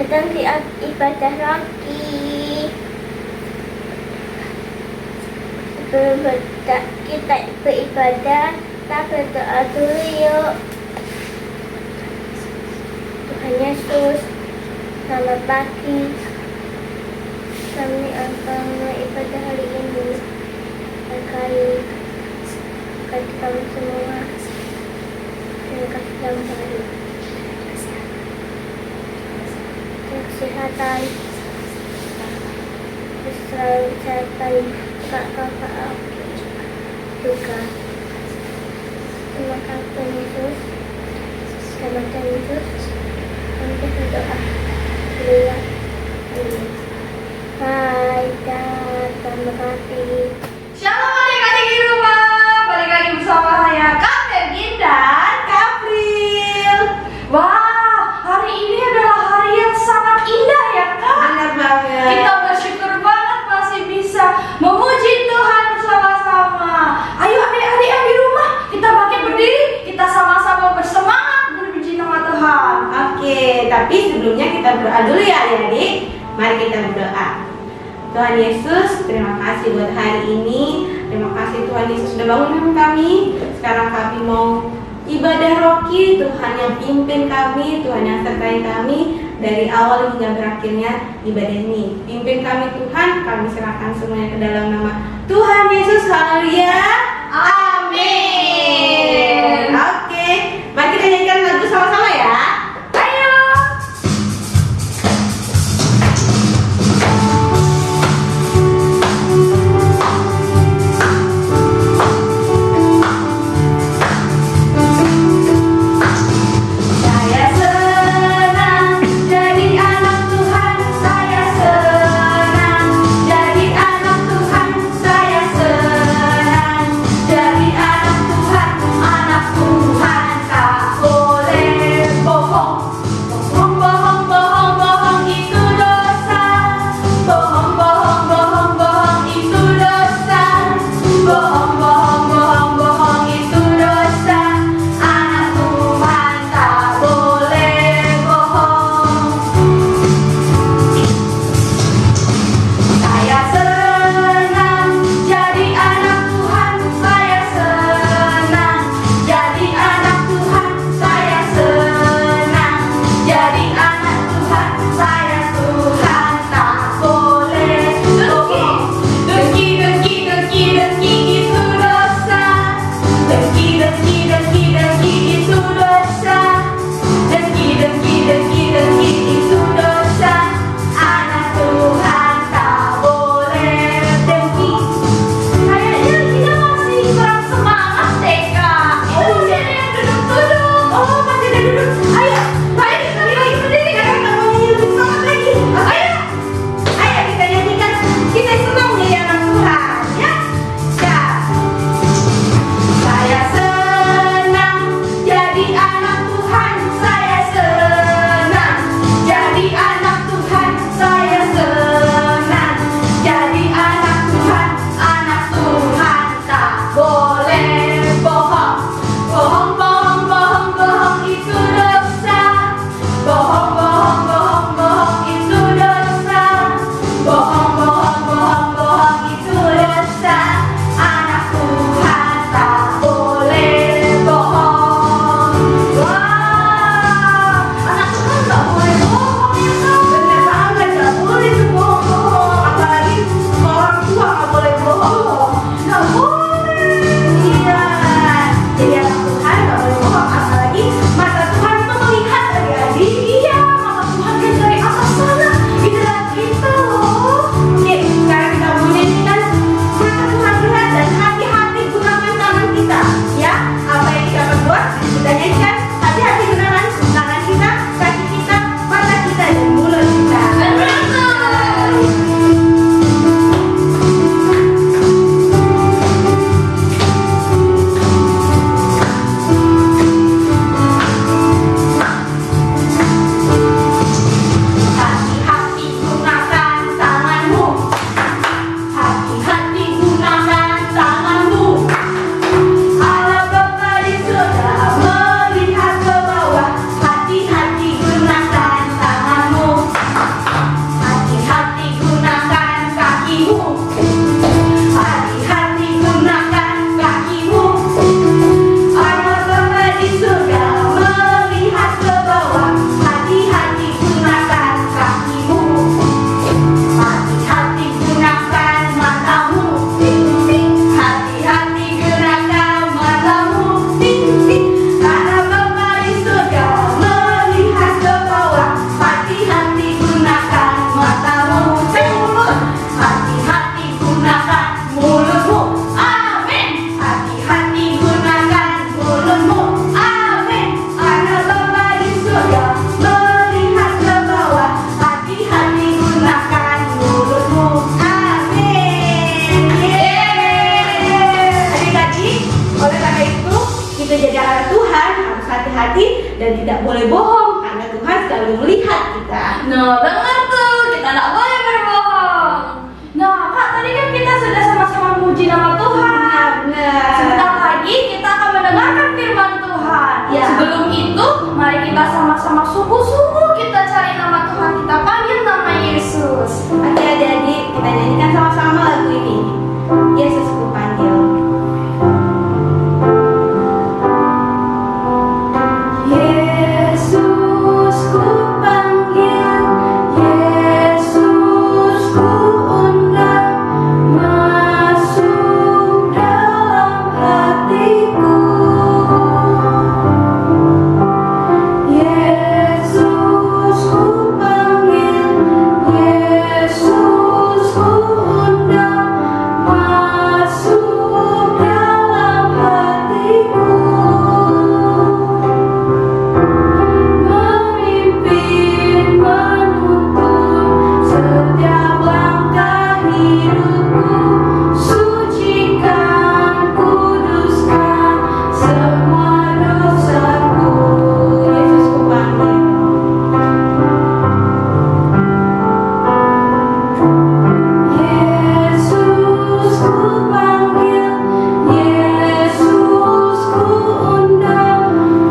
sedang di ibadah Rocky. Sebelum kita beribadah, kita berdoa dulu yuk. Tuhan Yesus, selamat pagi. Kami akan beribadah hari ini. Terkait kami semua dan kasih dalam hari. Kesehatan, kesehatan kakak aku juga. Terima kasih Yesus. Terima kasih Yesus. Kami berdoa. Lihat. Hai, terima kasih. Shalom adik-adik di rumah. Balik lagi bersama saya Kak Fergin dan Kak April. Wah, hari ini adalah hari yang sangat indah ya Kak. Benar banget. Kita bersyukur banget masih bisa memuji Tuhan bersama-sama. Ayo adik-adik yang di rumah, kita bangkit berdiri, kita sama-sama bersemangat memuji nama Tuhan. Oke, tapi sebelumnya kita berdoa dulu ya adik-adik. Mari kita berdoa. Tuhan Yesus, terima kasih buat hari ini. Terima kasih Tuhan Yesus sudah bangunkan kami. Sekarang kami mau ibadah Rocky. Tuhan yang pimpin kami, Tuhan yang sertai kami dari awal hingga berakhirnya ibadah ini. Pimpin kami Tuhan, kami serahkan semuanya ke dalam nama Tuhan Yesus. Haleluya. Amin. Oke, mari kita nyanyikan lagu sama-sama ya. Ayo. Saya senang jadi anak Tuhan, saya senang jadi anak Tuhan, saya senang jadi dan tidak boleh bohong karena Tuhan selalu melihat kita. Nah, dengar tuh, kita nggak boleh berbohong. Nah, Kak, tadi kan kita sudah sama-sama memuji nama Tuhan. Benar. Sebentar lagi kita akan mendengarkan firman Tuhan. Ya. Sebelum itu, mari kita sama-sama sungguh-sungguh kita cari nama Tuhan, kita panggil nama Yesus. Oke adik-adik, kita nyanyikan sama-sama lagu ini. Yesus ku panggil. Yesus ku panggil, Yesus ku undang, masuk dalam hatiku. Yesus ku panggil, Yesus ku undang, masuk dalam hatiku. Memimpin, menuntun setiap langkah hidupku, sucikan, kuduskan semua dosaku. Yesus ku panggil. Yesus ku panggil, Yesus ku undang,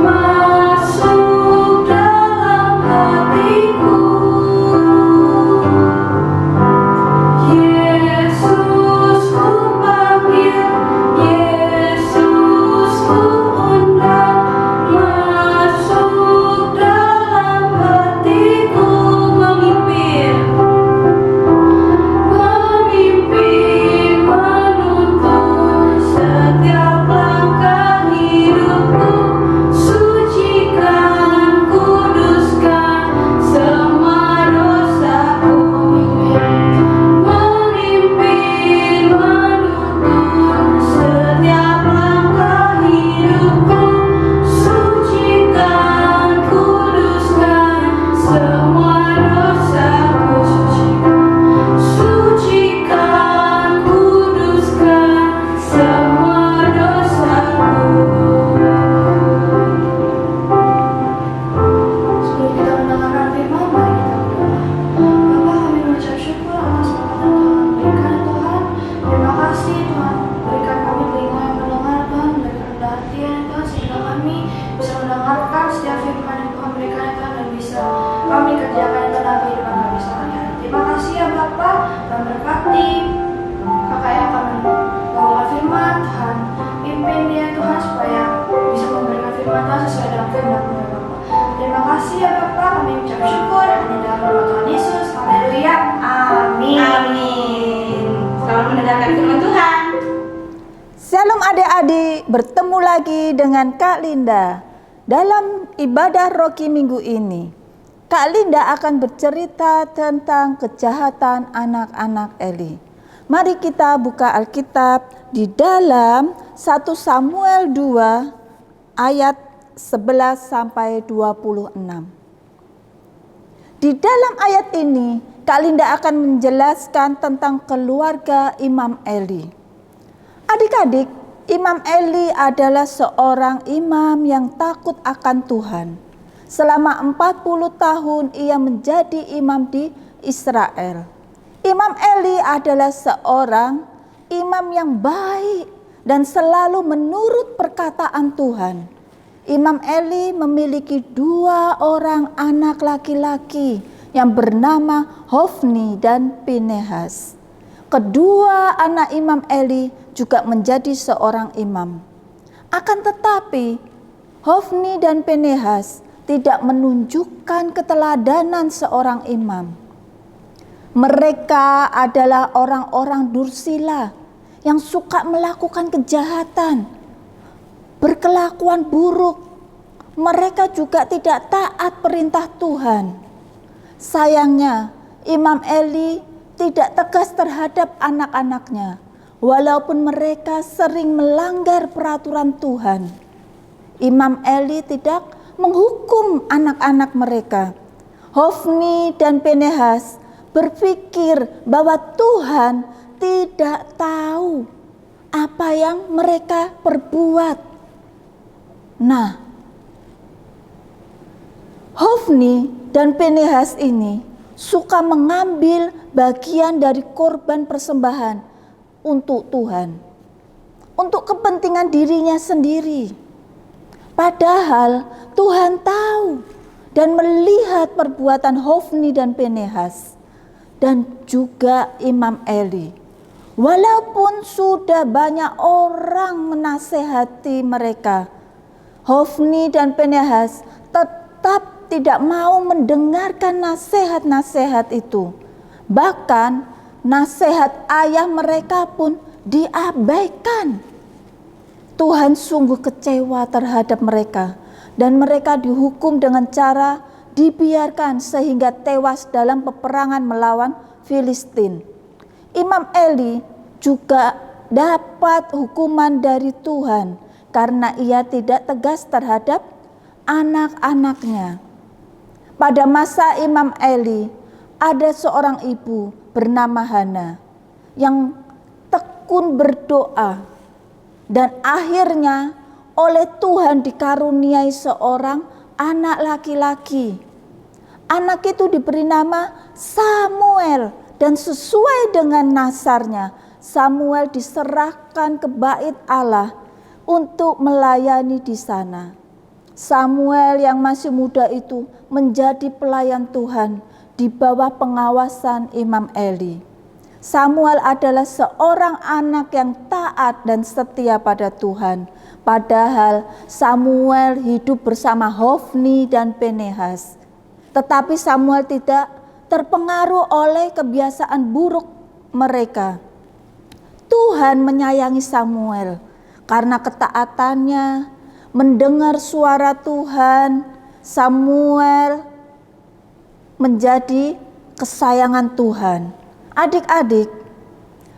masuk dalam hatiku. Yesus ku panggil, Yesus ku undang, masuk dalam hatiku. Memimpin, menuntun setiap langkah hidupku, sucikan, kuduskan semua dosaku. Memimpin, menuntun setiap langkah hidupku, sucikan, kuduskan semua dosaku. Sucikan, kuduskan semua dosaku. Sebelum kita mendengarkan firman, mari kita berdoa. Bapa, kami mengucap syukur atas berkat yang Tuhan berikan, Tuhan. Terima kasih Tuhan, berikan kami telinga yang mendengar, Tuhan, berikan rendah hati ya Tuhan, sehingga kami bisa mendengarkan setiap firman yang Tuhan berikan ya Tuhan, dan bisa kami kerjakan itu dalam kehidupan kami sehari-hari. Terima kasih ya Bapa, Tuhan berkati kakak yang akan membawakan firman, Tuhan pimpin dia Tuhan, supaya bisa memberikan firman Tuhan sesuai dengan kehendak-Mu ya Bapa. Terima kasih ya Bapa, kami ucap syukur hanya dalam nama Tuhan Yesus. Haleluya. Amin. Amin. Selamat mendengarkan firman Tuhan. Shalom adik-adik, bertemu lagi dengan Kak Linda dalam ibadah Roki minggu ini. Kak Linda akan bercerita tentang kejahatan anak-anak Eli. Mari kita buka Alkitab di dalam 1 Samuel 2 ayat 11 sampai 26. Di dalam ayat ini, Kak Linda akan menjelaskan tentang keluarga Imam Eli. Adik-adik, Imam Eli adalah seorang imam yang takut akan Tuhan. Selama 40 tahun ia menjadi imam di Israel. Imam Eli adalah seorang imam yang baik dan selalu menurut perkataan Tuhan. Imam Eli memiliki 2 orang anak laki-laki yang bernama Hofni dan Pinehas. Kedua anak Imam Eli juga menjadi seorang imam. Akan tetapi, Hofni dan Pinehas tidak menunjukkan keteladanan seorang imam. Mereka adalah orang-orang dursila yang suka melakukan kejahatan, berkelakuan buruk. Mereka juga tidak taat perintah Tuhan. Sayangnya, Imam Eli tidak tegas terhadap anak-anaknya, walaupun mereka sering melanggar peraturan Tuhan. Imam Eli tidak menghukum anak-anak mereka. Hofni dan Pinehas berpikir bahwa Tuhan tidak tahu apa yang mereka perbuat. Nah, Hofni dan Pinehas ini suka mengambil bagian dari korban persembahan untuk Tuhan, untuk kepentingan dirinya sendiri. Padahal Tuhan tahu dan melihat perbuatan Hofni dan Pinehas dan juga Imam Eli. Walaupun sudah banyak orang menasehati mereka, Hofni dan Pinehas tetap tidak mau mendengarkan nasihat-nasihat itu. Bahkan nasihat ayah mereka pun diabaikan. Tuhan sungguh kecewa terhadap mereka dan mereka dihukum dengan cara dibiarkan sehingga tewas dalam peperangan melawan Filistin. Imam Eli juga dapat hukuman dari Tuhan karena ia tidak tegas terhadap anak-anaknya. Pada masa Imam Eli, ada seorang ibu bernama Hana yang tekun berdoa dan akhirnya oleh Tuhan dikaruniai seorang anak laki-laki. Anak itu diberi nama Samuel dan sesuai dengan nasarnya, Samuel diserahkan ke bait Allah untuk melayani di sana. Samuel yang masih muda itu menjadi pelayan Tuhan di bawah pengawasan Imam Eli. Samuel adalah seorang anak yang taat dan setia pada Tuhan. Padahal Samuel hidup bersama Hofni dan Pinehas. Tetapi Samuel tidak terpengaruh oleh kebiasaan buruk mereka. Tuhan menyayangi Samuel karena ketaatannya. Mendengar suara Tuhan, Samuel menjadi kesayangan Tuhan. Adik-adik,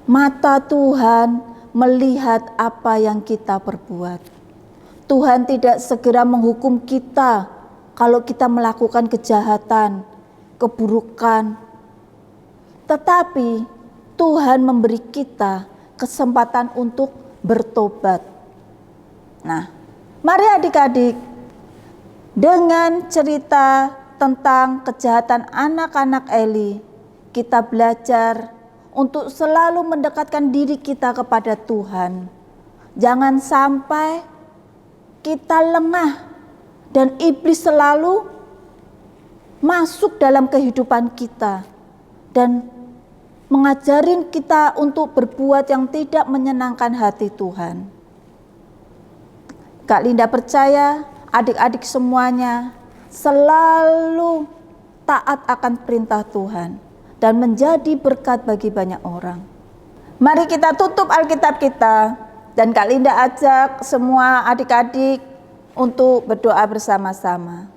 mata Tuhan melihat apa yang kita perbuat. Tuhan tidak segera menghukum kita kalau kita melakukan kejahatan, keburukan. Tetapi Tuhan memberi kita kesempatan untuk bertobat. Nah, mari adik-adik, dengan cerita tentang kejahatan anak-anak Eli, kita belajar untuk selalu mendekatkan diri kita kepada Tuhan. Jangan sampai kita lengah dan iblis selalu masuk dalam kehidupan kita dan mengajarin kita untuk berbuat yang tidak menyenangkan hati Tuhan. Kak Linda percaya adik-adik semuanya selalu taat akan perintah Tuhan dan menjadi berkat bagi banyak orang. Mari kita tutup Alkitab kita dan Kak Linda ajak semua adik-adik untuk berdoa bersama-sama.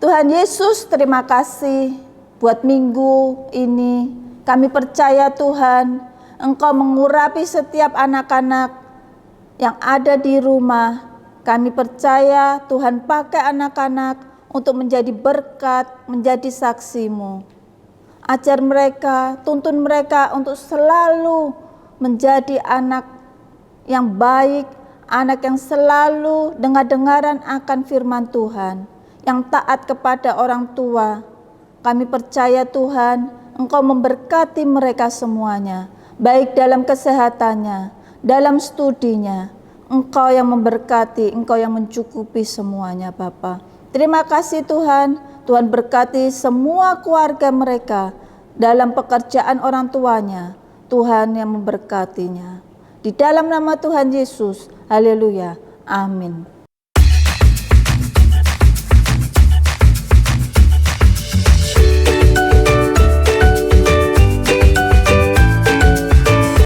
Tuhan Yesus, terima kasih buat minggu ini. Kami percaya Tuhan, Engkau mengurapi setiap anak-anak yang ada di rumah. Kami percaya Tuhan pakai anak-anak untuk menjadi berkat, menjadi saksi-Mu. Ajar mereka, tuntun mereka untuk selalu menjadi anak yang baik, anak yang selalu dengar-dengaran akan firman Tuhan, yang taat kepada orang tua. Kami percaya Tuhan, Engkau memberkati mereka semuanya, baik dalam kesehatannya, dalam studinya. Engkau yang memberkati, Engkau yang mencukupi semuanya Bapa. Terima kasih Tuhan, Tuhan berkati semua keluarga mereka dalam pekerjaan orang tuanya. Tuhan yang memberkatinya. Di dalam nama Tuhan Yesus, haleluya, amin.